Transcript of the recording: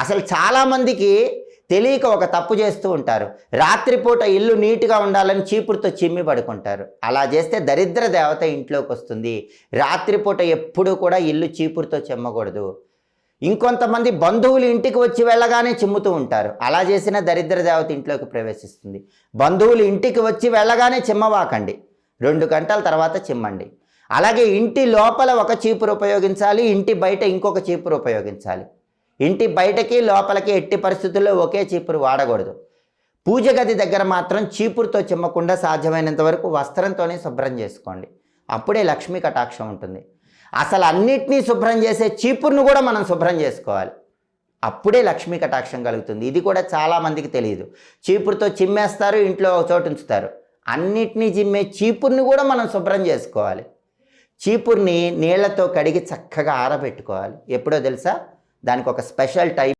అసలు చాలామందికి తెలియక ఒక తప్పు చేస్తూ ఉంటారు. రాత్రిపూట ఇల్లు నీట్గా ఉండాలని చీపురుతో చిమ్మి పడుకుంటారు. అలా చేస్తే దరిద్ర దేవత ఇంట్లోకి వస్తుంది. రాత్రిపూట ఎప్పుడూ కూడా ఇల్లు చీపురుతో చిమ్మకూడదు. ఇంకొంతమంది బంధువులు ఇంటికి వచ్చి వెళ్ళగానే చిమ్ముతూ ఉంటారు. అలా చేసిన దరిద్ర దేవత ఇంట్లోకి ప్రవేశిస్తుంది. బంధువులు ఇంటికి వచ్చి వెళ్ళగానే చిమ్మవాకండి, 2 గంటల తర్వాత చిమ్మండి. అలాగే ఇంటి లోపల ఒక చీపురు ఉపయోగించాలి, ఇంటి బయట ఇంకొక చీపురు ఉపయోగించాలి. ఇంటి బయటకి లోపలికి ఎట్టి పరిస్థితుల్లో ఒకే చీపురు వాడకూడదు. పూజ గది దగ్గర మాత్రం చీపురుతో చిమ్మకుండా సాధ్యమైనంత వరకు వస్త్రంతోనే శుభ్రం చేసుకోండి. అప్పుడే లక్ష్మీ కటాక్షం ఉంటుంది. అసలు అన్నిటినీ శుభ్రం చేసే చీపురును కూడా మనం శుభ్రం చేసుకోవాలి. అప్పుడే లక్ష్మీ కటాక్షం కలుగుతుంది. ఇది కూడా చాలామందికి తెలియదు. చీపురుతో చిమ్మేస్తారు, ఇంట్లో ఒక చోటు ఉంచుతారు. అన్నిటినీ చిమ్మే చీపురుని కూడా మనం శుభ్రం చేసుకోవాలి. చీపురుని నీళ్లతో కడిగి చక్కగా ఆరబెట్టుకోవాలి. ఎప్పుడో తెలుసా? దానికి ఒక స్పెషల్ టైం